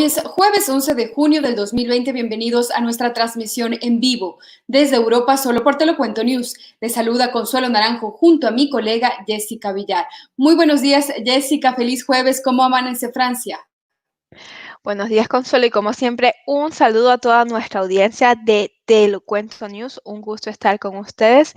Es jueves 11 de junio del 2020. Bienvenidos a nuestra transmisión en vivo desde Europa, solo por Te lo Cuento News. Les saluda Consuelo Naranjo junto a mi colega Jessica Villar. Muy buenos días, Jessica. Feliz jueves. ¿Cómo amanece Francia? Buenos días, Consuelo, y como siempre, un saludo a toda nuestra audiencia de Te lo Cuento News. Un gusto estar con ustedes.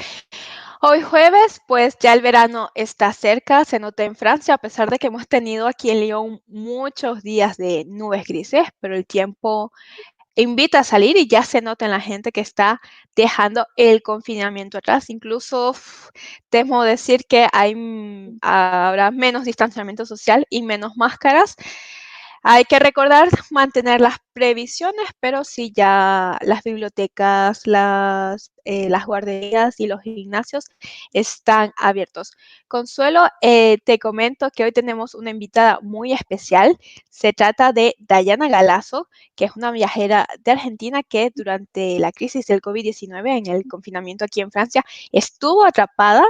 Hoy jueves, pues ya el verano está cerca, se nota en Francia, a pesar de que hemos tenido aquí en Lyon muchos días de nubes grises, pero el tiempo invita a salir y ya se nota en la gente que está dejando el confinamiento atrás. Incluso temo decir que habrá menos distanciamiento social y menos máscaras. Hay que recordar mantener las previsiones, pero sí ya las bibliotecas, las guarderías y los gimnasios están abiertos. Consuelo, te comento que hoy tenemos una invitada muy especial. Se trata de Dayana Galazo, que es una viajera de Argentina que durante la crisis del COVID-19, en el confinamiento aquí en Francia, estuvo atrapada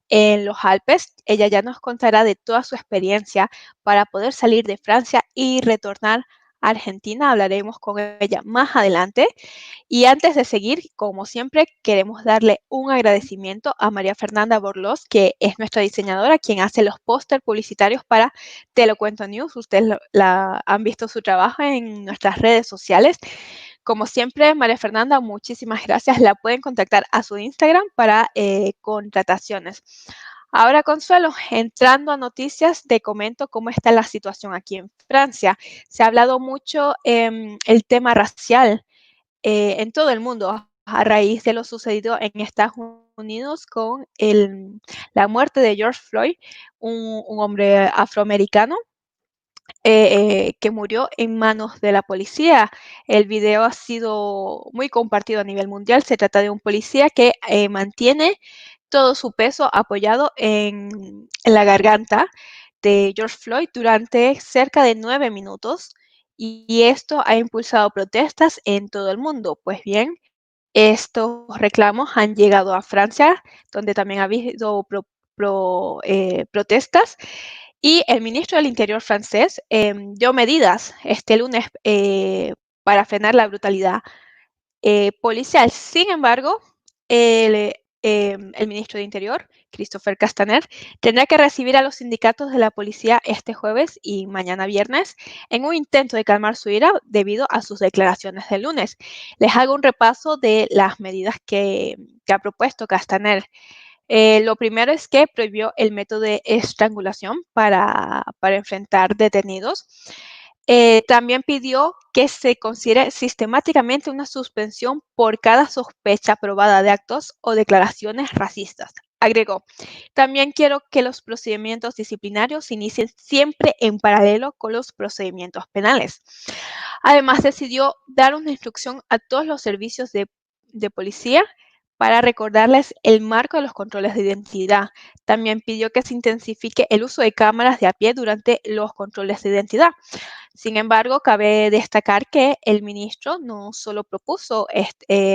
en los Alpes. Ella ya nos contará de toda su experiencia para poder salir de Francia y retornar a Argentina. Hablaremos con ella más adelante. Y antes de seguir, como siempre, queremos darle un agradecimiento a María Fernanda Borlós, que es nuestra diseñadora, quien hace los póster publicitarios para Te lo Cuento News. Ustedes han visto su trabajo en nuestras redes sociales. Como siempre, María Fernanda, muchísimas gracias. La pueden contactar a su Instagram para contrataciones. Ahora, Consuelo, entrando a noticias, te comento cómo está la situación aquí en Francia. Se ha hablado mucho el tema racial en todo el mundo a raíz de lo sucedido en Estados Unidos con la muerte de George Floyd, un hombre afroamericano que murió en manos de la policía. El video ha sido muy compartido a nivel mundial. Se trata de un policía que mantiene todo su peso apoyado en la garganta de George Floyd durante cerca de 9 minutos, y esto ha impulsado protestas en todo el mundo. Pues bien, estos reclamos han llegado a Francia, donde también ha habido protestas, y el ministro del Interior francés dio medidas este lunes para frenar la brutalidad policial. Sin embargo, el ministro de Interior, Christopher Castaner, tendrá que recibir a los sindicatos de la policía este jueves y mañana viernes en un intento de calmar su ira debido a sus declaraciones del lunes. Les hago un repaso de las medidas que ha propuesto Castaner. Lo primero es que prohibió el método de estrangulación para enfrentar detenidos. También pidió que se considere sistemáticamente una suspensión por cada sospecha probada de actos o declaraciones racistas. Agregó, también quiero que los procedimientos disciplinarios se inicien siempre en paralelo con los procedimientos penales. Además, decidió dar una instrucción a todos los servicios de policía para recordarles el marco de los controles de identidad. También pidió que se intensifique el uso de cámaras de a pie durante los controles de identidad. Sin embargo, cabe destacar que el ministro no solo propuso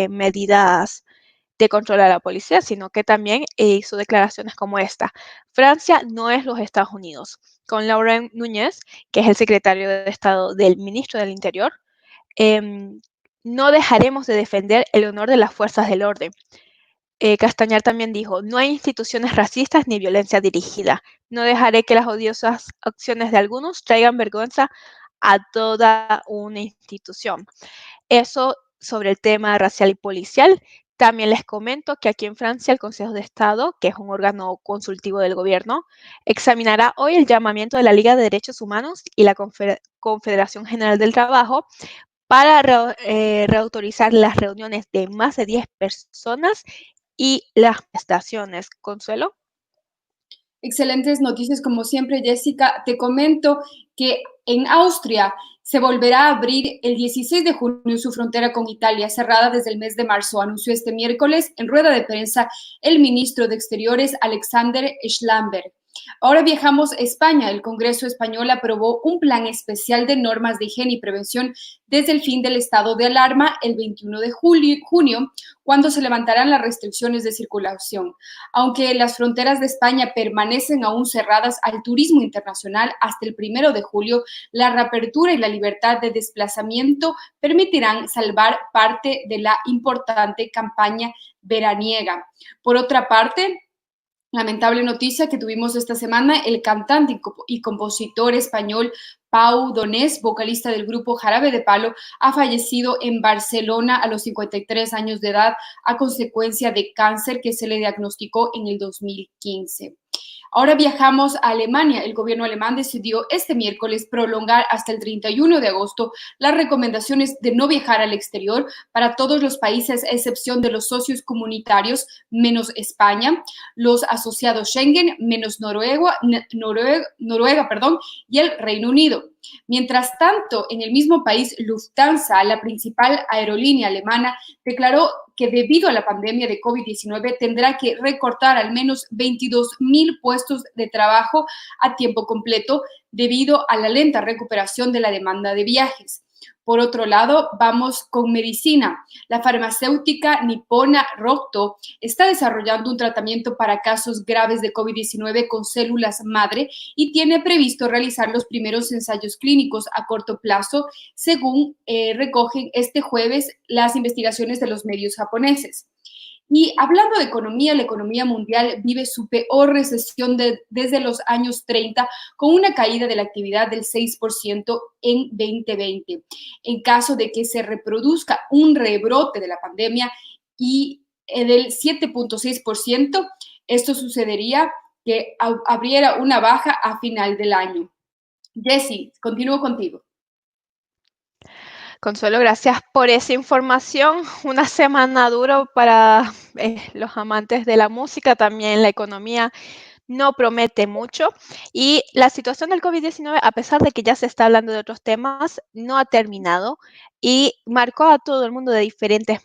medidas de control a la policía, sino que también hizo declaraciones como esta. Francia no es los Estados Unidos. Con Laurent Núñez, que es el secretario de Estado del ministro del Interior, em, no dejaremos de defender el honor de las fuerzas del orden. Castañar también dijo, no hay instituciones racistas ni violencia dirigida. No dejaré que las odiosas acciones de algunos traigan vergüenza a toda una institución. Eso sobre el tema racial y policial. También les comento que aquí en Francia el Consejo de Estado, que es un órgano consultivo del gobierno, examinará hoy el llamamiento de la Liga de Derechos Humanos y la Confederación General del Trabajo para reautorizar las reuniones de más de 10 personas y las prestaciones. Consuelo. Excelentes noticias como siempre, Jessica. Te comento que en Austria se volverá a abrir el 16 de junio su frontera con Italia, cerrada desde el mes de marzo, anunció este miércoles en rueda de prensa el ministro de Exteriores, Alexander Schlamberg. Ahora viajamos a España. El Congreso español aprobó un plan especial de normas de higiene y prevención desde el fin del estado de alarma el 21 de junio, cuando se levantarán las restricciones de circulación. Aunque las fronteras de España permanecen aún cerradas al turismo internacional hasta el 1 de julio, la reapertura y la libertad de desplazamiento permitirán salvar parte de la importante campaña veraniega. Por otra parte, lamentable noticia que tuvimos esta semana: el cantante y compositor español Pau Donés, vocalista del grupo Jarabe de Palo, ha fallecido en Barcelona a los 53 años de edad a consecuencia de cáncer que se le diagnosticó en el 2015. Ahora viajamos a Alemania. El gobierno alemán decidió este miércoles prolongar hasta el 31 de agosto las recomendaciones de no viajar al exterior para todos los países, a excepción de los socios comunitarios, menos España, los asociados Schengen, menos Noruega, y el Reino Unido. Mientras tanto, en el mismo país, Lufthansa, la principal aerolínea alemana, declaró que debido a la pandemia de COVID-19 tendrá que recortar al menos 22,000 puestos de trabajo a tiempo completo debido a la lenta recuperación de la demanda de viajes. Por otro lado, vamos con medicina. La farmacéutica nipona Rocto está desarrollando un tratamiento para casos graves de COVID-19 con células madre y tiene previsto realizar los primeros ensayos clínicos a corto plazo, según recogen este jueves las investigaciones de los medios japoneses. Y hablando de economía, la economía mundial vive su peor recesión desde los años 30, con una caída de la actividad del 6% en 2020. En caso de que se reproduzca un rebrote de la pandemia y del 7,6%, esto sucedería que abriera una baja a final del año. Jessie, continúo contigo. Consuelo, gracias por esa información. Una semana dura para los amantes de la música, también la economía no promete mucho. Y la situación del COVID-19, a pesar de que ya se está hablando de otros temas, no ha terminado y marcó a todo el mundo de diferentes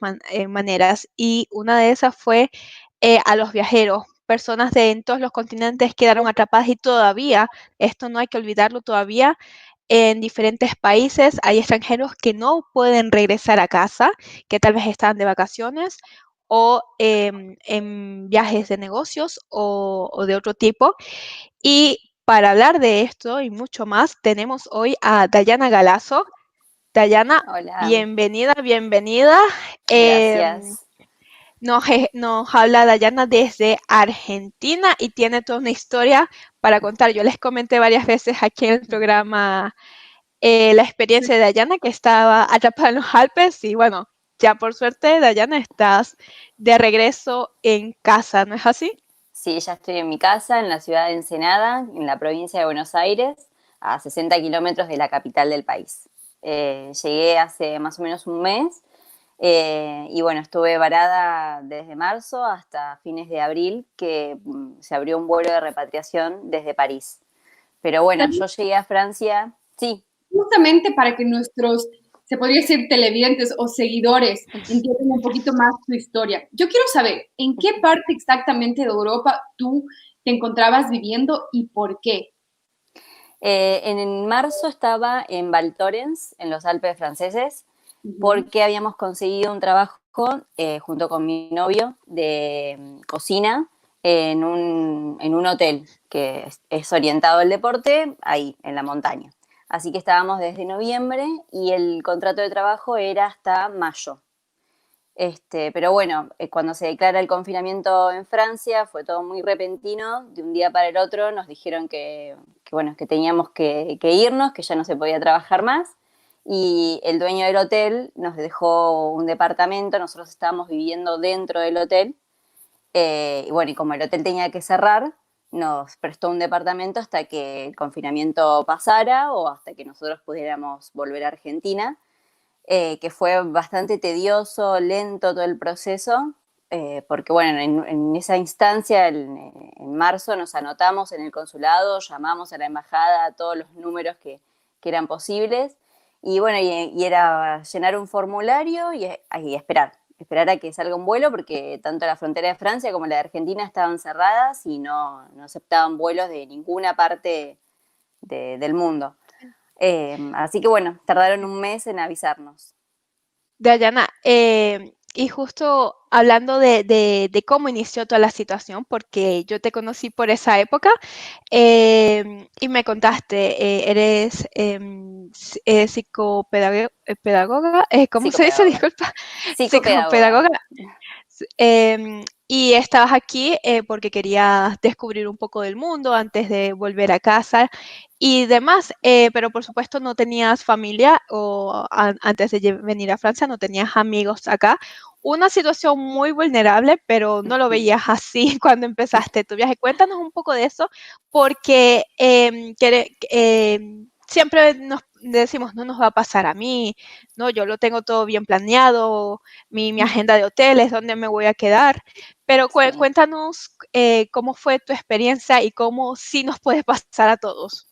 maneras. Y una de esas fue a los viajeros. Personas de en todos los continentes quedaron atrapadas y todavía, esto no hay que olvidarlo, todavía en diferentes países hay extranjeros que no pueden regresar a casa, que tal vez están de vacaciones o en viajes de negocios o de otro tipo. Y para hablar de esto y mucho más, tenemos hoy a Dayana Galazo. Dayana, Hola, bienvenida, bienvenida. gracias. Nos habla Dayana desde Argentina y tiene toda una historia para contar. Yo les comenté varias veces aquí en el programa la experiencia de Dayana, que estaba atrapada en los Alpes y bueno, ya por suerte, Dayana, estás de regreso en casa, ¿no es así? Sí, ya estoy en mi casa, en la ciudad de Ensenada, en la provincia de Buenos Aires, a 60 kilómetros de la capital del país. Llegué hace más o menos un mes y bueno, estuve varada desde marzo hasta fines de abril, que se abrió un vuelo de repatriación desde París. Pero bueno, yo llegué a Francia, sí. Justamente para que nuestros, se podría decir, televidentes o seguidores entiendan un poquito más tu historia. Yo quiero saber, ¿en qué parte exactamente de Europa tú te encontrabas viviendo y por qué? En marzo estaba en Val Thorens, en los Alpes franceses, porque habíamos conseguido un trabajo junto con mi novio de cocina en un hotel que es orientado al deporte, ahí, en la montaña. Así que estábamos desde noviembre y el contrato de trabajo era hasta mayo. Pero bueno, cuando se declara el confinamiento en Francia fue todo muy repentino, de un día para el otro nos dijeron bueno, que teníamos que irnos, que ya no se podía trabajar más, y el dueño del hotel nos dejó un departamento. Nosotros estábamos viviendo dentro del hotel, y bueno, y como el hotel tenía que cerrar, nos prestó un departamento hasta que el confinamiento pasara o hasta que nosotros pudiéramos volver a Argentina. Que fue bastante tedioso, lento todo el proceso, porque bueno, en esa instancia, en marzo, nos anotamos en el consulado, llamamos a la embajada a todos los números que eran posibles, y bueno, y era llenar un formulario y esperar. esperar a que salga un vuelo, porque tanto la frontera de Francia como la de Argentina estaban cerradas y no aceptaban vuelos de ninguna parte del mundo. Así que bueno, tardaron un mes en avisarnos. Dayana, y justo hablando de cómo inició toda la situación, porque yo te conocí por esa época, y me contaste, eres psicopedagoga, ¿cómo se dice? Psicopedagoga. Disculpa, Psicopedagoga. psicopedagoga. Y estabas aquí porque querías descubrir un poco del mundo antes de volver a casa y demás, pero por supuesto no tenías familia o antes de venir a Francia no tenías amigos acá. Una situación muy vulnerable, pero no lo veías así cuando empezaste tu viaje. Cuéntanos un poco de eso, porque siempre nos decimos, no nos va a pasar a mí, no, yo lo tengo todo bien planeado, mi agenda de hoteles, dónde me voy a quedar, pero Sí. cuéntanos cómo fue tu experiencia y cómo sí nos puede pasar a todos.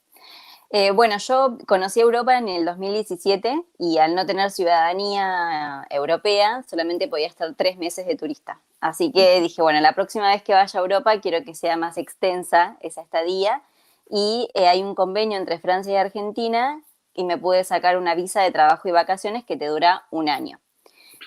Bueno, yo conocí Europa en el 2017 y al no tener ciudadanía europea solamente podía estar 3 meses de turista. Así que dije, bueno, la próxima vez que vaya a Europa quiero que sea más extensa esa estadía y hay un convenio entre Francia y Argentina y me pude sacar una visa de trabajo y vacaciones que te dura un año.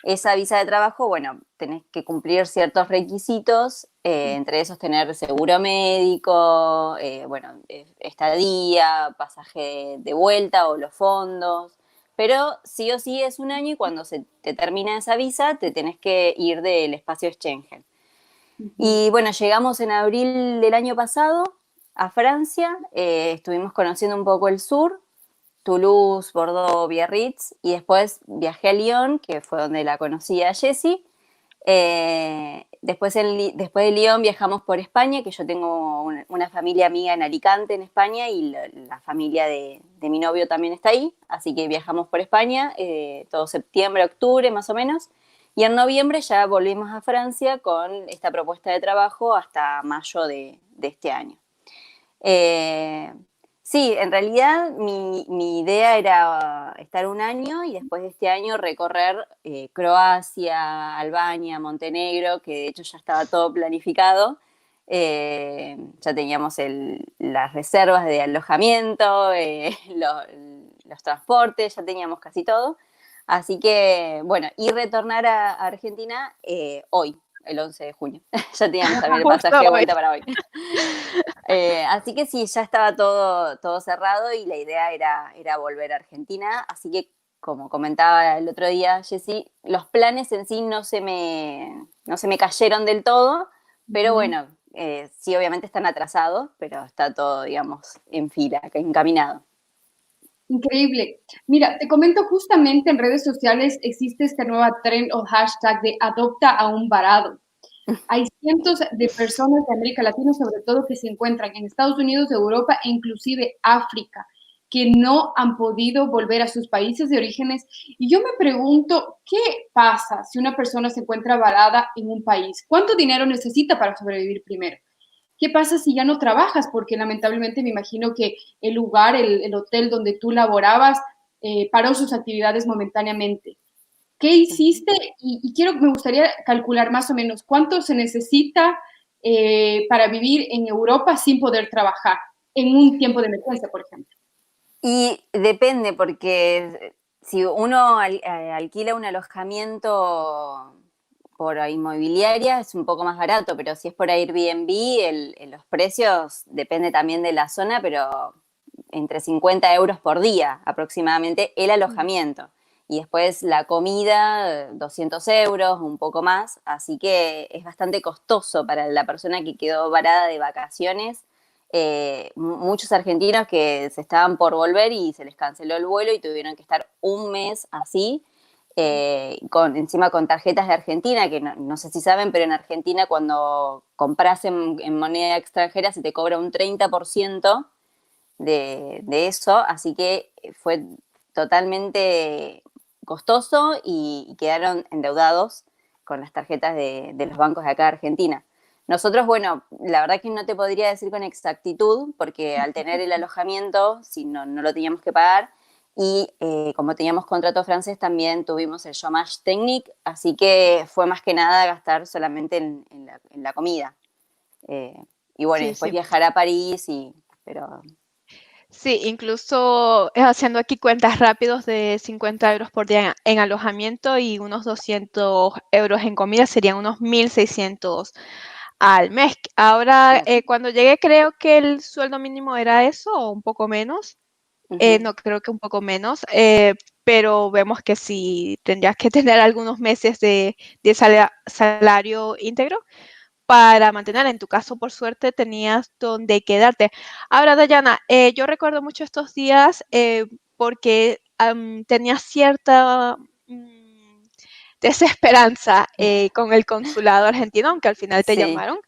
Esa visa de trabajo, bueno, tenés que cumplir ciertos requisitos, entre esos tener seguro médico, bueno, estadía, pasaje de vuelta o los fondos, pero sí o sí es un año y cuando se te termina esa visa te tenés que ir del espacio Schengen. Y bueno, llegamos en abril del año pasado a Francia, estuvimos conociendo un poco el sur, Toulouse, Bordeaux, Biarritz, y después viajé a Lyon, que fue donde la conocí a Jessie. Después de Lyon viajamos por España, que yo tengo una familia amiga en Alicante, en España, y la familia de mi novio también está ahí, así que viajamos por España, todo septiembre, octubre más o menos, y en noviembre ya volvimos a Francia con esta propuesta de trabajo hasta mayo de este año. Sí, en realidad mi idea era estar un año y después de este año recorrer Croacia, Albania, Montenegro, que de hecho ya estaba todo planificado. Ya teníamos las reservas de alojamiento, los transportes, ya teníamos casi todo. Así que, bueno, y retornar a Argentina hoy, el 11 de junio. Ya teníamos también el pasaje de vuelta para hoy. Así que sí, ya estaba todo cerrado y la idea era volver a Argentina. Así que, como comentaba el otro día Jessie, los planes en sí no se me cayeron del todo, pero bueno, sí, obviamente están atrasados, pero está todo, digamos, en fila, encaminado. Increíble. Mira, te comento justamente en redes sociales existe esta nueva trend o hashtag de adopta a un varado. Hay cientos de personas de América Latina, sobre todo, que se encuentran en Estados Unidos, Europa e inclusive África, que no han podido volver a sus países de orígenes. Y yo me pregunto, ¿qué pasa si una persona se encuentra varada en un país? ¿Cuánto dinero necesita para sobrevivir primero? ¿Qué pasa si ya no trabajas? Porque lamentablemente me imagino que el lugar, el hotel donde tú laborabas, paró sus actividades momentáneamente. ¿Qué hiciste? Me gustaría calcular más o menos cuánto se necesita para vivir en Europa sin poder trabajar, en un tiempo de emergencia, por ejemplo. Y depende, porque si uno alquila un alojamiento por inmobiliaria es un poco más barato, pero si es por Airbnb, los precios depende también de la zona, pero entre 50 euros por día aproximadamente el alojamiento. Y después la comida, 200 euros, un poco más. Así que es bastante costoso para la persona que quedó varada de vacaciones. Muchos argentinos que se estaban por volver y se les canceló el vuelo y tuvieron que estar un mes así. Encima con tarjetas de Argentina, que no sé si saben, pero en Argentina cuando compras en moneda extranjera se te cobra un 30% de eso, así que fue totalmente costoso y quedaron endeudados con las tarjetas de los bancos de acá de Argentina. Nosotros, bueno, la verdad que no te podría decir con exactitud, porque al tener el alojamiento, si no lo teníamos que pagar, y como teníamos contrato francés también tuvimos el chômage technique, así que fue más que nada gastar solamente en la comida. Y bueno, Sí, después sí. viajar a París, pero Sí, incluso haciendo aquí cuentas rápidos de 50 euros por día en alojamiento y unos 200 euros en comida serían unos 1.600 al mes. Ahora, claro. cuando llegué creo que el sueldo mínimo era eso o un poco menos. Ujú. No, creo que un poco menos, pero vemos que sí tendrías que tener algunos meses de salario íntegro para mantener. En tu caso, por suerte, tenías donde quedarte. Ahora, Dayana, yo recuerdo mucho estos días porque tenía cierta desesperanza con el consulado argentino, aunque al final te Sí, llamaron.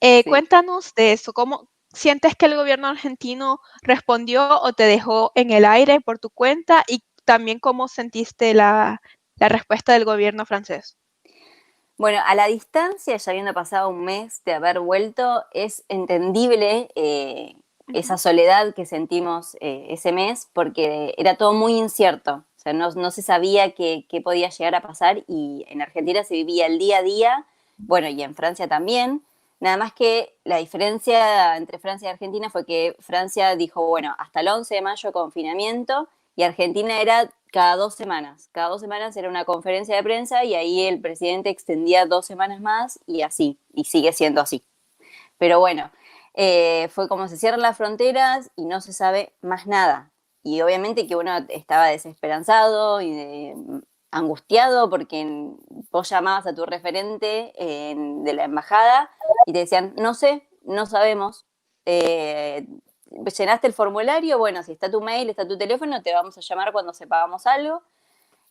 sí. Cuéntanos de eso. ¿Cómo sientes que el gobierno argentino respondió o te dejó en el aire por tu cuenta? Y también cómo sentiste la respuesta del gobierno francés. Bueno, a la distancia, ya habiendo pasado un mes de haber vuelto, es entendible esa Ujú. soledad que sentimos ese mes, porque era todo muy incierto. O sea, no se sabía qué podía llegar a pasar y en Argentina se vivía el día a día, bueno, y en Francia también. Nada más que la diferencia entre Francia y Argentina fue que Francia dijo, bueno, hasta el 11 de mayo confinamiento y Argentina era cada 2 semanas. Cada 2 semanas era una conferencia de prensa y ahí el presidente extendía 2 semanas más y así, y sigue siendo así. Pero bueno, fue como se cierran las fronteras y no se sabe más nada. Y obviamente que uno estaba desesperanzado y angustiado porque vos llamabas a tu referente de la embajada y te decían, no sé, no sabemos. Eh, ¿Llenaste el formulario? Bueno, si está tu mail, está tu teléfono, te vamos a llamar cuando sepamos algo.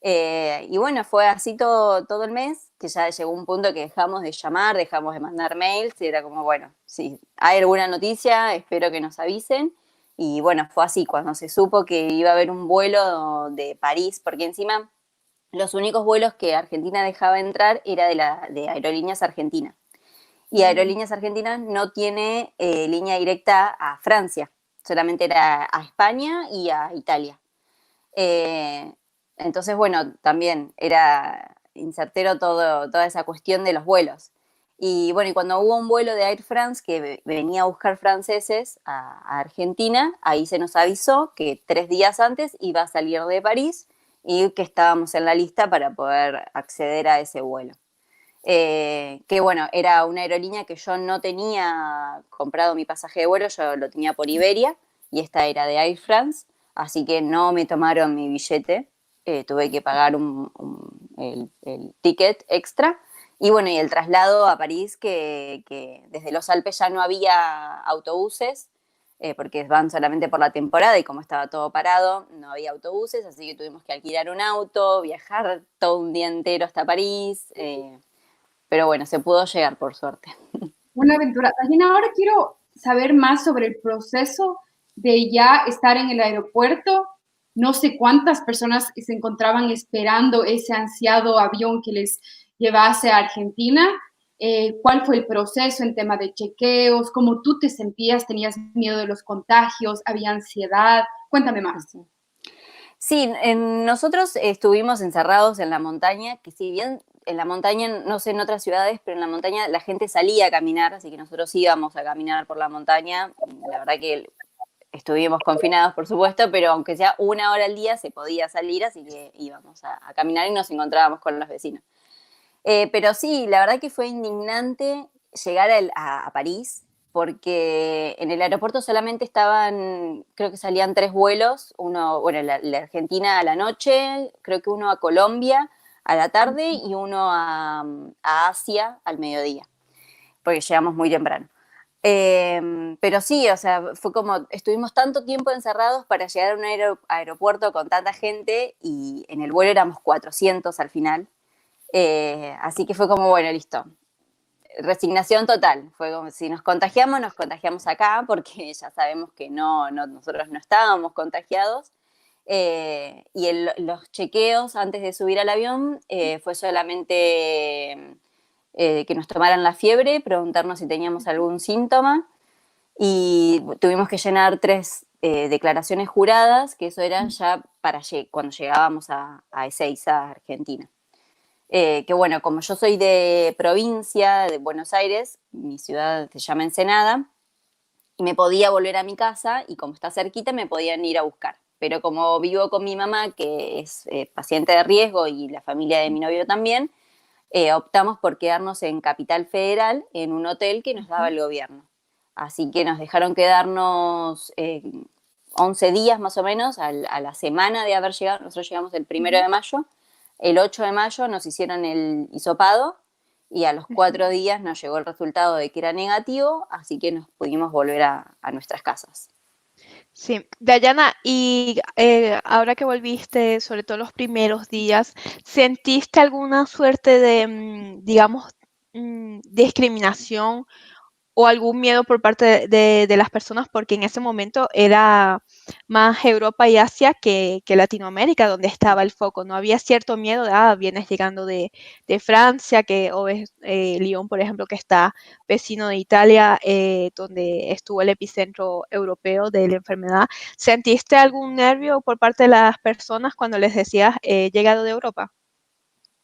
Y bueno, fue así todo el mes, que ya llegó un punto que dejamos de llamar, dejamos de mandar mails, y era como, bueno, si hay alguna noticia, espero que nos avisen. Y bueno, fue así, cuando se supo que iba a haber un vuelo de París, porque encima los únicos vuelos que Argentina dejaba entrar era de Aerolíneas Argentinas. Y Mm. Aerolíneas Argentinas no tiene línea directa a Francia, solamente era a España y a Italia. Eh, entonces, bueno, también era incertero toda esa cuestión de los vuelos. Y bueno, y cuando hubo un vuelo de Air France que venía a buscar franceses a Argentina, ahí se nos avisó que 3 días antes iba a salir de París y que estábamos en la lista para poder acceder a ese vuelo. Que bueno, era una aerolínea que yo no tenía comprado mi pasaje de vuelo, yo lo tenía por Iberia y esta era de Air France, así que no me tomaron mi billete, tuve que pagar el ticket extra. Y bueno, y el traslado a París, que desde los Alpes ya no había autobuses, porque van solamente por la temporada y como estaba todo parado, no había autobuses, así que tuvimos que alquilar un auto, viajar todo un día entero hasta París. Pero bueno, se pudo llegar por suerte. Una aventura. También ahora quiero saber más sobre el proceso de ya estar en el aeropuerto. No sé cuántas personas se encontraban esperando ese ansiado avión que les llevase a Argentina. ¿Cuál fue el proceso en tema de chequeos? ¿Cómo tú te sentías? ¿Tenías miedo de los contagios? ¿Había ansiedad? Cuéntame más. Sí, nosotros estuvimos encerrados en la montaña, que si bien en la montaña, no sé en otras ciudades, pero en la montaña la gente salía a caminar, así que nosotros íbamos a caminar por la montaña. La verdad que estuvimos confinados, por supuesto, pero aunque sea 1 hora al día se podía salir, así que íbamos a caminar y nos encontrábamos con los vecinos. Pero sí, la verdad que fue indignante llegar a París, porque en el aeropuerto solamente estaban, creo que salían 3 vuelos, uno, bueno, la Argentina a la noche, creo que uno a Colombia a la tarde y uno a Asia al mediodía, porque llegamos muy temprano. Pero sí, o sea, fue como, estuvimos tanto tiempo encerrados para llegar a un aeropuerto con tanta gente y en el vuelo éramos 400 al final. Así que fue como, bueno, listo. Resignación total. Fue como si nos contagiamos acá, porque ya sabemos que nosotros no estábamos contagiados. Y los chequeos antes de subir al avión fue solamente que nos tomaran la fiebre, preguntarnos si teníamos algún síntoma. y tuvimos que llenar 3 declaraciones juradas, que eso era ya para cuando llegábamos a Ezeiza, Argentina. Que bueno, como yo soy de provincia, de Buenos Aires, mi ciudad se llama Ensenada, me podía volver a mi casa y como está cerquita me podían ir a buscar. Pero como vivo con mi mamá, que es paciente de riesgo, y la familia de mi novio también, optamos por quedarnos en Capital Federal, en un hotel que nos daba el gobierno. Así que nos dejaron quedarnos 11 días más o menos a la semana de haber llegado. Nosotros llegamos el 1 de mayo, el 8 de mayo nos hicieron el hisopado y a los 4 días nos llegó el resultado de que era negativo, así que nos pudimos volver a nuestras casas. Sí, Dayana, y ahora que volviste, sobre todo los primeros días, ¿sentiste alguna suerte de, digamos, discriminación o algún miedo por parte de las personas? Porque en ese momento era más Europa y Asia que Latinoamérica donde estaba el foco. No había cierto miedo de, vienes llegando de Francia, o es Lyon, por ejemplo, que está vecino de Italia, donde estuvo el epicentro europeo de la enfermedad. ¿Sentiste algún nervio por parte de las personas cuando les decías llegado de Europa?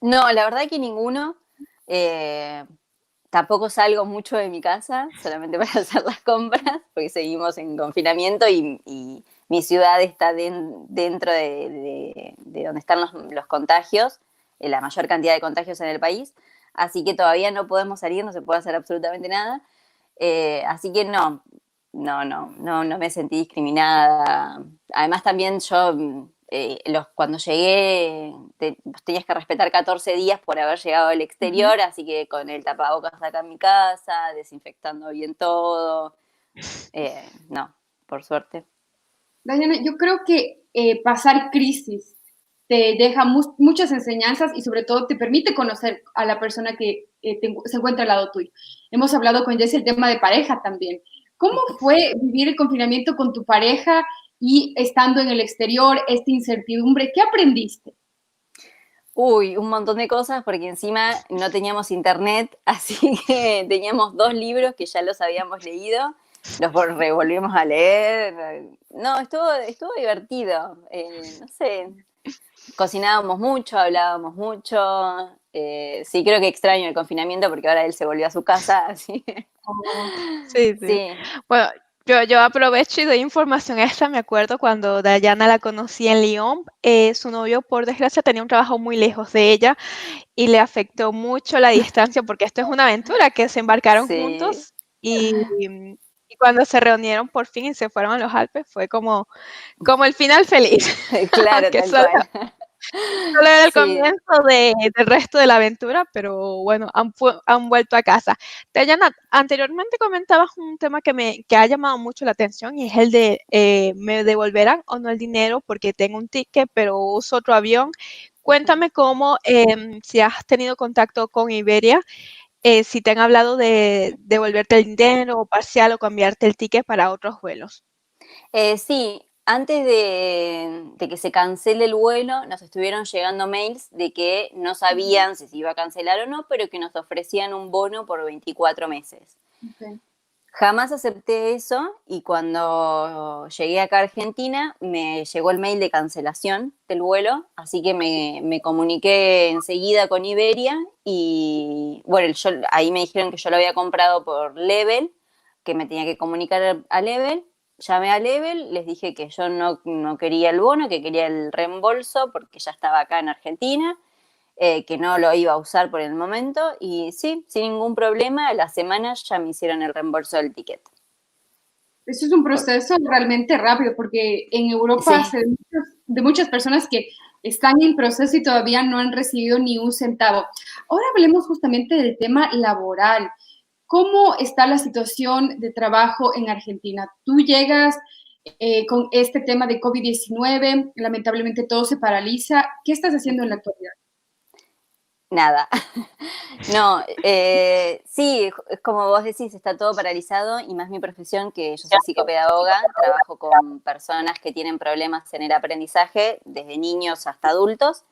No, la verdad que ninguno. Tampoco salgo mucho de mi casa, solamente para hacer las compras, porque seguimos en confinamiento y mi ciudad está dentro de donde están los contagios, la mayor cantidad de contagios en el país, así que todavía no podemos salir, no se puede hacer absolutamente nada. Así que no me sentí discriminada. Además también yo, cuando llegué, tenías que respetar 14 días por haber llegado al exterior, así que con el tapabocas acá en mi casa, desinfectando bien todo. No, por suerte. Dayana, yo creo que pasar crisis te deja muchas enseñanzas y sobre todo te permite conocer a la persona que se encuentra al lado tuyo. Hemos hablado con Jess el tema de pareja también. ¿Cómo fue vivir el confinamiento con tu pareja y estando en el exterior, esta incertidumbre? ¿Qué aprendiste? Uy, un montón de cosas, porque encima no teníamos internet, así que teníamos 2 libros que ya los habíamos leído, los revolvimos a leer. No, estuvo divertido. No sé, cocinábamos mucho, hablábamos mucho. Sí, creo que extraño el confinamiento porque ahora él se volvió a su casa, así que Sí, sí. sí. Bueno, yo aprovecho y doy información extra. Me acuerdo cuando Dayana la conocí en Lyon, su novio, por desgracia, tenía un trabajo muy lejos de ella y le afectó mucho la distancia porque esto es una aventura que se embarcaron Sí, juntos y cuando se reunieron por fin y se fueron a los Alpes fue como el final feliz, claro, aunque tal solo cual. Solo era el Sí, comienzo del resto de la aventura, pero bueno, han vuelto a casa. Dayana, anteriormente comentabas un tema que ha llamado mucho la atención y es el de ¿me devolverán o no el dinero porque tengo un ticket pero uso otro avión? Cuéntame cómo, si has tenido contacto con Iberia, si te han hablado de devolverte el dinero o parcial o cambiarte el ticket para otros vuelos. Sí, antes de que se cancele el vuelo, nos estuvieron llegando mails de que no sabían si se iba a cancelar o no, pero que nos ofrecían un bono por 24 meses. Okay. Jamás acepté eso y cuando llegué acá a Argentina me llegó el mail de cancelación del vuelo, así que me comuniqué enseguida con Iberia y bueno, ahí me dijeron que yo lo había comprado por Level, que me tenía que comunicar a Level. Llamé a Level, les dije que yo no quería el bono, que quería el reembolso porque ya estaba acá en Argentina, que no lo iba a usar por el momento y sí, sin ningún problema, a la semana ya me hicieron el reembolso del ticket. Eso es un proceso realmente rápido porque en Europa Sí, se de muchas personas que están en proceso y todavía no han recibido ni un centavo. Ahora hablemos justamente del tema laboral. ¿Cómo está la situación de trabajo en Argentina? Tú llegas con este tema de COVID-19, lamentablemente todo se paraliza. ¿Qué estás haciendo en la actualidad? nada. No, sí, es como vos decís, está todo paralizado y más mi profesión, que yo soy psicopedagoga, trabajo con personas que tienen problemas en el aprendizaje, desde niños hasta adultos,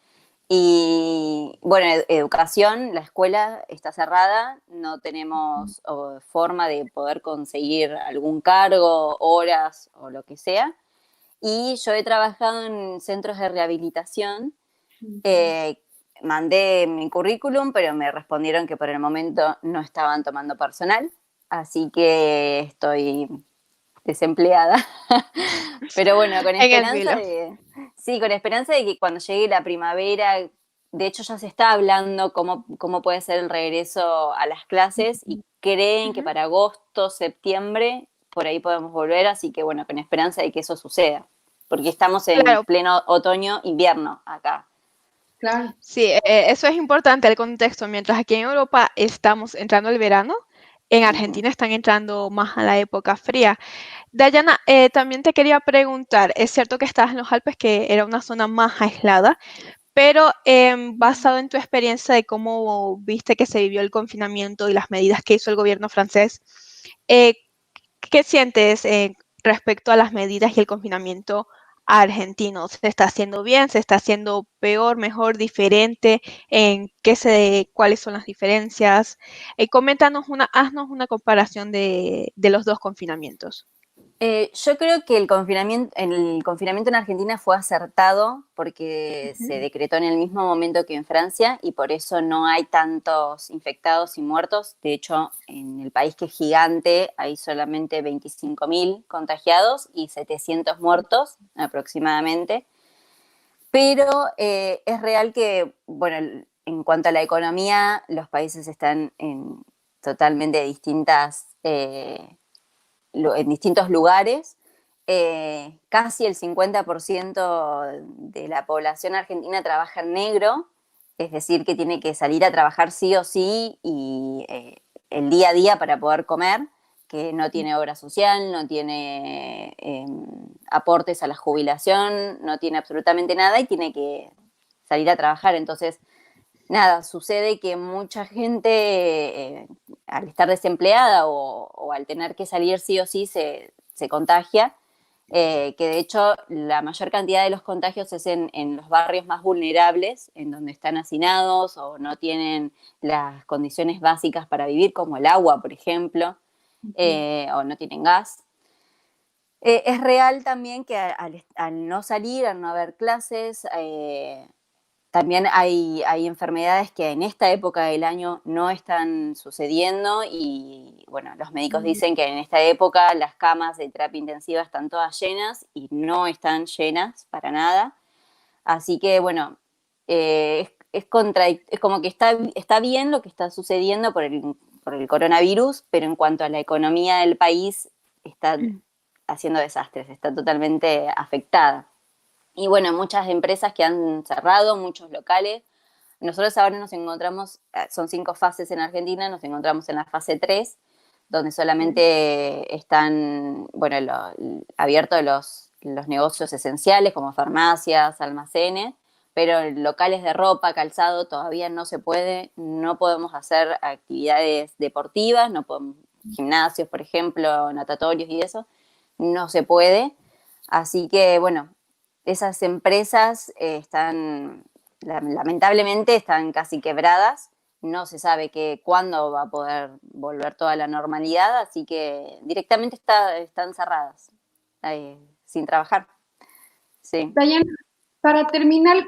Y bueno, educación, la escuela está cerrada, no tenemos forma de poder conseguir algún cargo, horas o lo que sea. Y yo he trabajado en centros de rehabilitación. eh, Mandé mi currículum, pero me respondieron que por el momento no estaban tomando personal, así que estoy desempleada. Pero bueno, con En el esperanza vilo. de, sí, con esperanza de que cuando llegue la primavera, de hecho ya se está hablando cómo puede ser el regreso a las clases y creen que para agosto, septiembre, por ahí podemos volver, así que bueno, con esperanza de que eso suceda, porque estamos en Claro, pleno otoño, invierno acá. Claro. sí, eso es importante el contexto. Mientras aquí en Europa estamos entrando el verano, en Ujú. Argentina están entrando más a la época fría. Dayana, también te quería preguntar, es cierto que estabas en los Alpes, que era una zona más aislada, pero basado en tu experiencia de cómo viste que se vivió el confinamiento y las medidas que hizo el gobierno francés, eh, ¿qué sientes respecto a las medidas y el confinamiento argentino? ¿Se está haciendo bien? ¿Se está haciendo peor, mejor, diferente? ¿Cuáles son las diferencias? Haznos una comparación de los dos confinamientos. Yo creo que el confinamiento en Argentina fue acertado porque se Ujú. decretó en el mismo momento que en Francia y por eso no hay tantos infectados y muertos. De hecho, en el país que es gigante hay solamente 25.000 contagiados y 700 muertos aproximadamente. Pero es real que, bueno, en cuanto a la economía, los países están en totalmente distintas en distintos lugares. Casi el 50% de la población argentina trabaja en negro, es decir, que tiene que salir a trabajar sí o sí y el día a día para poder comer, que no tiene obra social, no tiene aportes a la jubilación, no tiene absolutamente nada y tiene que salir a trabajar. Entonces, nada, sucede que mucha gente, al estar desempleada o al tener que salir sí o sí, se contagia, que de hecho la mayor cantidad de los contagios es en los barrios más vulnerables, en donde están hacinados o no tienen las condiciones básicas para vivir, como el agua, por ejemplo, o no tienen gas. Es real también que al no salir, al no haber clases, también hay enfermedades que en esta época del año no están sucediendo y bueno, los médicos dicen que en esta época las camas de terapia intensiva están todas llenas y no están llenas para nada. Así que bueno, es como que está bien lo que está sucediendo por el coronavirus, pero en cuanto a la economía del país está haciendo desastres, está totalmente afectada. Y bueno, muchas empresas que han cerrado, muchos locales. Nosotros ahora nos encontramos, son 5 fases en Argentina, nos encontramos en la fase 3, donde solamente están, bueno, abiertos los negocios esenciales como farmacias, almacenes, pero locales de ropa, calzado, todavía no se puede, no podemos hacer actividades deportivas, no podemos, gimnasios, por ejemplo, natatorios y eso, no se puede. Así que, bueno, esas empresas lamentablemente están casi quebradas, no se sabe cuándo va a poder volver toda la normalidad, así que directamente están cerradas, sin trabajar. Sí. Dayana, para terminar,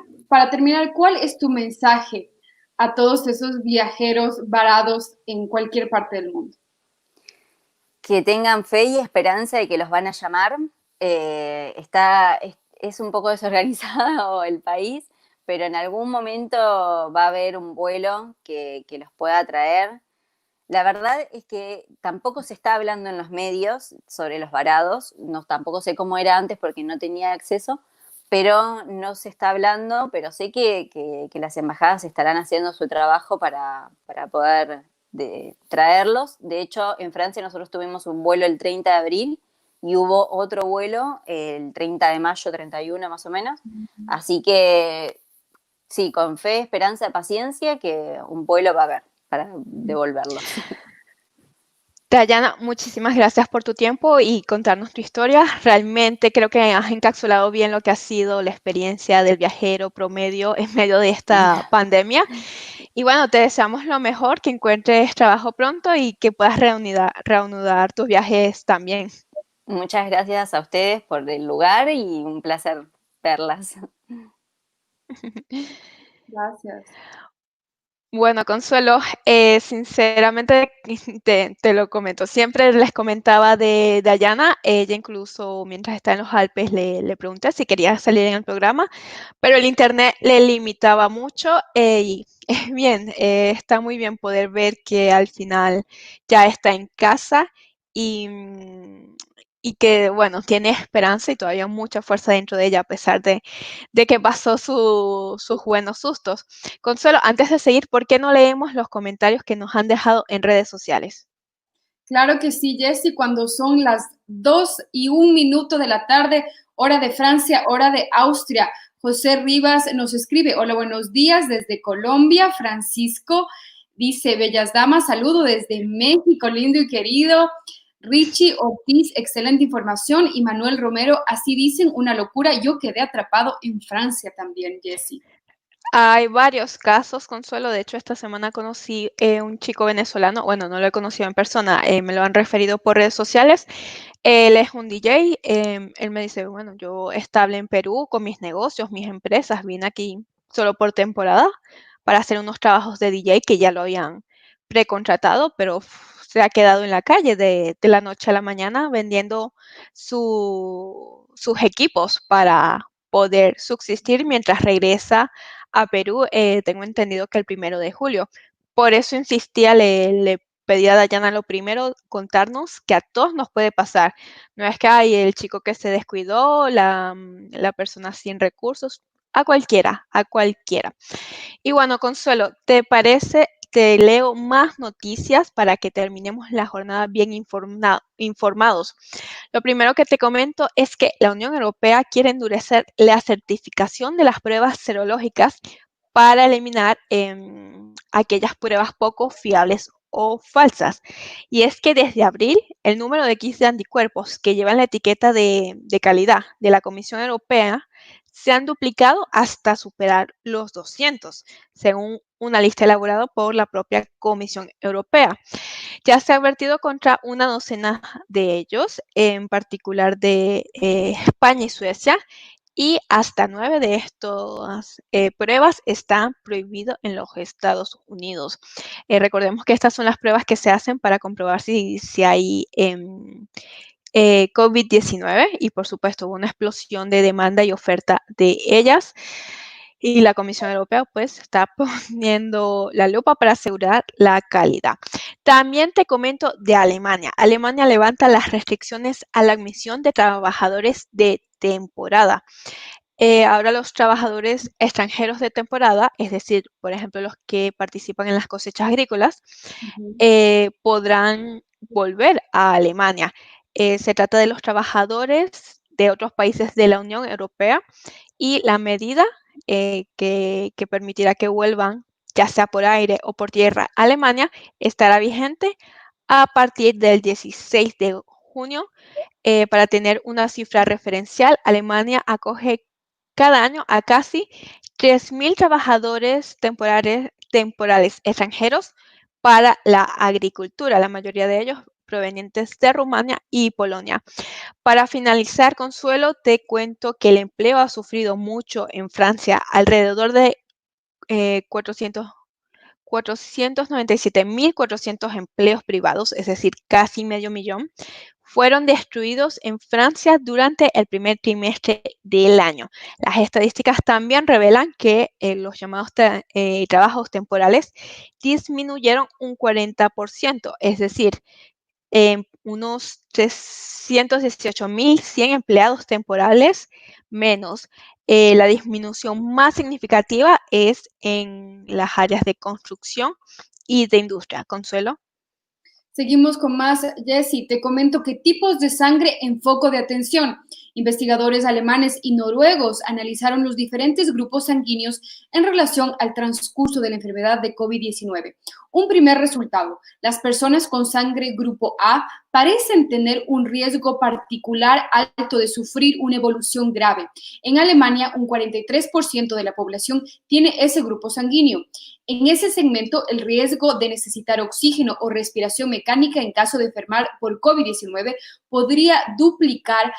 ¿cuál es tu mensaje a todos esos viajeros varados en cualquier parte del mundo? Que tengan fe y esperanza de que los van a llamar. Es un poco desorganizado el país, pero en algún momento va a haber un vuelo que los pueda traer. La verdad es que tampoco se está hablando en los medios sobre los varados, no, tampoco sé cómo era antes porque no tenía acceso, pero no se está hablando, pero sé que las embajadas estarán haciendo su trabajo para poder traerlos. De hecho, en Francia nosotros tuvimos un vuelo el 30 de abril y hubo otro vuelo el 30 de mayo, 31 más o menos. Así que sí, con fe, esperanza, paciencia, que un vuelo va a haber para devolverlos. Dayana, muchísimas gracias por tu tiempo y contarnos tu historia. Realmente creo que has encapsulado bien lo que ha sido la experiencia del viajero promedio en medio de esta pandemia. Y bueno, te deseamos lo mejor, que encuentres trabajo pronto y que puedas reanudar tus viajes también. Muchas gracias a ustedes por el lugar y un placer verlas. Gracias. Bueno, Consuelo, sinceramente te lo comento. Siempre les comentaba de Dayana, ella incluso mientras está en los Alpes le pregunté si quería salir en el programa, pero el internet le limitaba mucho y bien, está muy bien poder ver que al final ya está en casa y, y que, bueno, tiene esperanza y todavía mucha fuerza dentro de ella a pesar de que pasó sus buenos sustos. Consuelo, antes de seguir, ¿por qué no leemos los comentarios que nos han dejado en redes sociales? Claro que sí, Jessy, cuando son las 2:01 de la tarde, hora de Francia, hora de Austria. José Rivas nos escribe, hola, buenos días desde Colombia. Francisco dice, bellas damas, saludo desde México, lindo y querido. Richie Ortiz, excelente información. Y Manuel Romero, así dicen, una locura. Yo quedé atrapado en Francia también, Jessy. Hay varios casos, Consuelo. De hecho, esta semana conocí un chico venezolano. Bueno, no lo he conocido en persona, me lo han referido por redes sociales. Él es un DJ. Él me dice, bueno, yo estable en Perú con mis negocios, mis empresas. Vine aquí solo por temporada para hacer unos trabajos de DJ que ya lo habían precontratado, pero se ha quedado en la calle de la noche a la mañana vendiendo sus equipos para poder subsistir mientras regresa a Perú, tengo entendido que el 1 de julio. Por eso insistía, le pedí a Dayana lo primero, contarnos que a todos nos puede pasar. No es que hay el chico que se descuidó, la persona sin recursos, a cualquiera, a cualquiera. Y bueno, Consuelo, ¿te parece? Te leo más noticias para que terminemos la jornada bien informados. Lo primero que te comento es que la Unión Europea quiere endurecer la certificación de las pruebas serológicas para eliminar aquellas pruebas poco fiables o falsas. Y es que desde abril el número de kits de anticuerpos que llevan la etiqueta de calidad de la Comisión Europea se han duplicado hasta superar los 200, según una lista elaborada por la propia Comisión Europea. Ya se ha advertido contra una docena de ellos, en particular de España y Suecia, y hasta 9 de estas pruebas están prohibidas en los Estados Unidos. Recordemos que estas son las pruebas que se hacen para comprobar si hay COVID-19 y por supuesto hubo una explosión de demanda y oferta de ellas. Y la Comisión Europea pues está poniendo la lupa para asegurar la calidad. También te comento de Alemania. Alemania levanta las restricciones a la admisión de trabajadores de temporada. Ahora los trabajadores extranjeros de temporada, es decir, por ejemplo, los que participan en las cosechas agrícolas, podrán volver a Alemania. Se trata de los trabajadores de otros países de la Unión Europea y la medida que permitirá que vuelvan, ya sea por aire o por tierra, a Alemania, estará vigente a partir del 16 de junio. Para tener una cifra referencial, Alemania acoge cada año a casi 3.000 trabajadores temporales extranjeros para la agricultura, la mayoría de ellos provenientes de Rumania y Polonia. Para finalizar, Consuelo, te cuento que el empleo ha sufrido mucho en Francia, alrededor de 497.400 empleos privados, es decir, casi medio millón, fueron destruidos en Francia durante el primer trimestre del año. Las estadísticas también revelan que los llamados trabajos temporales disminuyeron un 40%, es decir, unos 318.100 empleados temporales menos. La disminución más significativa es en las áreas de construcción y de industria. Consuelo. Seguimos con más, Jessy. Te comento que tipos de sangre en foco de atención. Investigadores alemanes y noruegos analizaron los diferentes grupos sanguíneos en relación al transcurso de la enfermedad de COVID-19. Un primer resultado: las personas con sangre grupo A parecen tener un riesgo particular alto de sufrir una evolución grave. En Alemania, un 43% de la población tiene ese grupo sanguíneo. En ese segmento, el riesgo de necesitar oxígeno o respiración mecánica en caso de enfermar por COVID-19 podría duplicar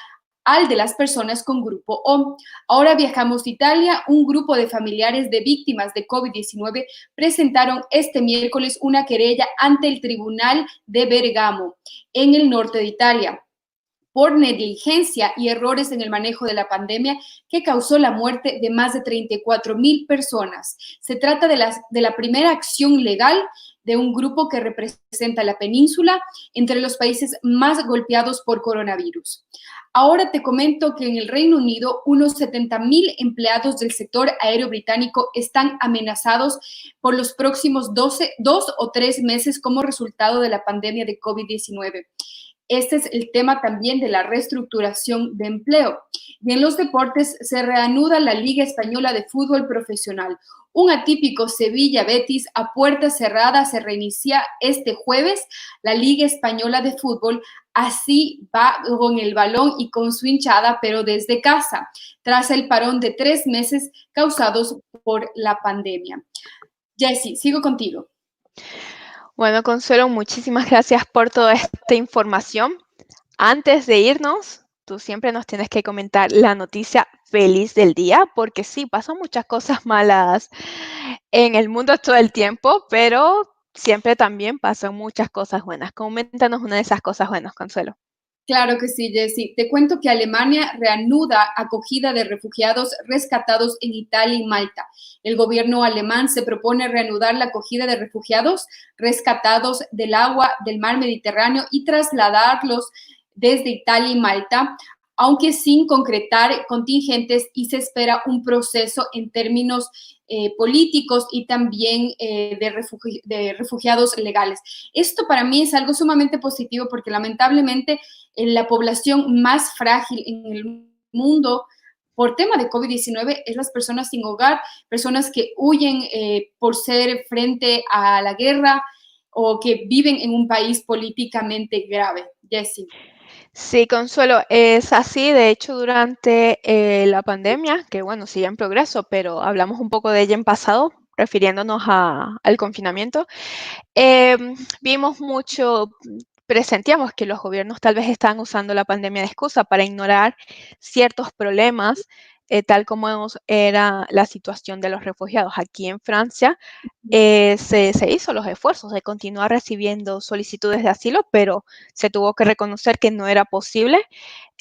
al de las personas con grupo O. Ahora viajamos a Italia. Un grupo de familiares de víctimas de COVID-19 presentaron este miércoles una querella ante el Tribunal de Bergamo, en el norte de Italia, por negligencia y errores en el manejo de la pandemia que causó la muerte de más de 34,000 personas. Se trata de la primera acción legal de un grupo que representa la península entre los países más golpeados por coronavirus. Ahora te comento que en el Reino Unido, unos 70,000 empleados del sector aéreo británico están amenazados por los próximos 2 o 3 meses como resultado de la pandemia de COVID-19. Este es el tema también de la reestructuración de empleo. Y en los deportes se reanuda la Liga Española de Fútbol Profesional. Un atípico Sevilla-Betis a puerta cerrada se reinicia este jueves la Liga Española de Fútbol. Así va con el balón y con su hinchada, pero desde casa, tras el parón de 3 meses causados por la pandemia. Jessy, sigo contigo. Bueno, Consuelo, muchísimas gracias por toda esta información. Antes de irnos, tú siempre nos tienes que comentar la noticia feliz del día, porque sí, pasan muchas cosas malas en el mundo todo el tiempo, pero siempre también pasan muchas cosas buenas. Coméntanos una de esas cosas buenas, Consuelo. Claro que sí, Jessy. Te cuento que Alemania reanuda acogida de refugiados rescatados en Italia y Malta. El gobierno alemán se propone reanudar la acogida de refugiados rescatados del agua del mar Mediterráneo y trasladarlos desde Italia y Malta, aunque sin concretar contingentes, y se espera un proceso en términos políticos y también de refugiados legales. Esto para mí es algo sumamente positivo porque lamentablemente la población más frágil en el mundo por tema de COVID-19 es las personas sin hogar, personas que huyen por ser frente a la guerra o que viven en un país políticamente grave. Jessy. Sí, Consuelo, es así. De hecho, durante la pandemia, que bueno, sigue en progreso, pero hablamos un poco de ella en pasado, refiriéndonos al confinamiento, vimos mucho, presentíamos que los gobiernos tal vez estaban usando la pandemia de excusa para ignorar ciertos problemas, tal como era la situación de los refugiados. Aquí en Francia se hizo los esfuerzos de continuar recibiendo solicitudes de asilo, pero se tuvo que reconocer que no era posible.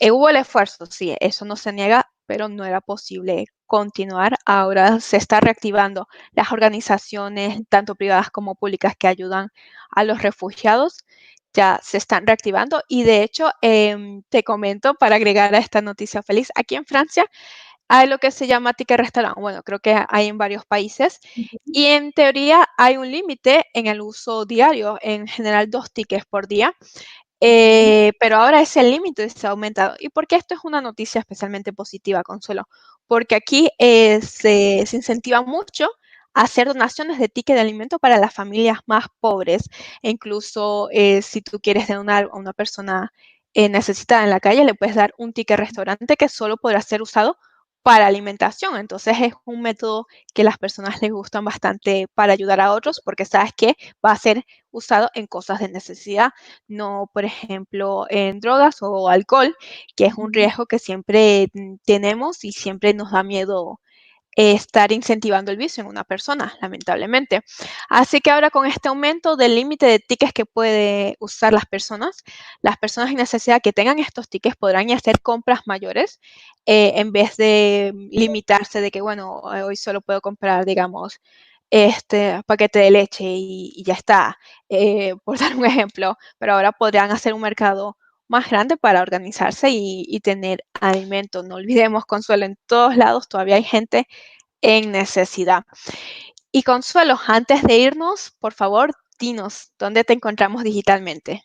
Hubo el esfuerzo, sí, eso no se niega, pero no era posible continuar. Ahora se está reactivando las organizaciones, tanto privadas como públicas, que ayudan a los refugiados. Ya se están reactivando y de hecho, te comento para agregar a esta noticia feliz, aquí en Francia hay lo que se llama ticket restaurant. Bueno, creo que hay en varios países y en teoría hay un límite en el uso diario, en general 2 tickets por día. Pero ahora ese límite se ha aumentado. ¿Y por qué esto es una noticia especialmente positiva, Consuelo? Porque aquí se incentiva mucho a hacer donaciones de ticket de alimento para las familias más pobres. E incluso si tú quieres donar a una persona necesitada en la calle, le puedes dar un ticket restaurante que solo podrá ser usado para alimentación. Entonces es un método que a las personas les gustan bastante para ayudar a otros, porque sabes que va a ser usado en cosas de necesidad, no, por ejemplo, en drogas o alcohol, que es un riesgo que siempre tenemos y siempre nos da miedo estar incentivando el vicio en una persona, lamentablemente. Así que ahora con este aumento del límite de tickets que puede usar las personas en necesidad que tengan estos tickets podrán hacer compras mayores en vez de limitarse de que, bueno, hoy solo puedo comprar, digamos, este paquete de leche y ya está, por dar un ejemplo, pero ahora podrían hacer un mercado más grande para organizarse y tener alimento. No olvidemos, Consuelo, en todos lados todavía hay gente en necesidad. Y Consuelo, antes de irnos, por favor, dinos, ¿dónde te encontramos digitalmente?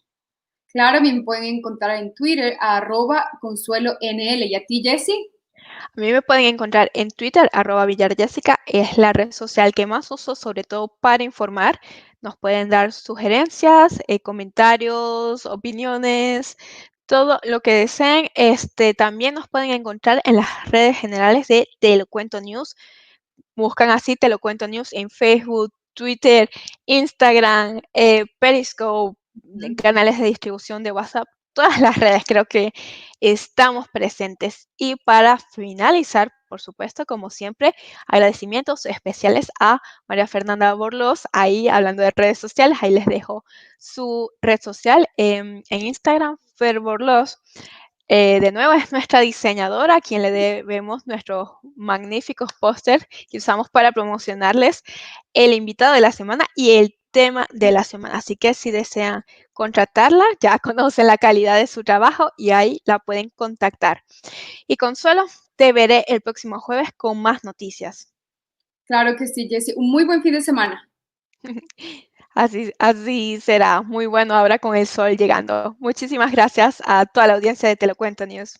Claro, me pueden encontrar en Twitter, @ConsueloNL. ¿Y a ti, Jessie? A mí me pueden encontrar en Twitter, @VillarJessica, es la red social que más uso, sobre todo para informar. Nos pueden dar sugerencias, comentarios, opiniones, todo lo que deseen. También nos pueden encontrar en las redes generales de Te lo cuento News. Buscan así Te lo cuento News en Facebook, Twitter, Instagram, Periscope, en canales de distribución de WhatsApp, todas las redes creo que estamos presentes. Y para finalizar, por supuesto, como siempre, agradecimientos especiales a María Fernanda Borlos, ahí hablando de redes sociales, ahí les dejo su red social en Instagram, Fer Borlos. De nuevo es nuestra diseñadora a quien le debemos nuestros magníficos pósters que usamos para promocionarles el invitado de la semana y el tema de la semana. Así que si desean contratarla, ya conocen la calidad de su trabajo y ahí la pueden contactar. Y Consuelo, te veré el próximo jueves con más noticias. Claro que sí, Jessie. Un muy buen fin de semana. Así será. Muy bueno ahora con el sol llegando. Muchísimas gracias a toda la audiencia de Te lo cuento News.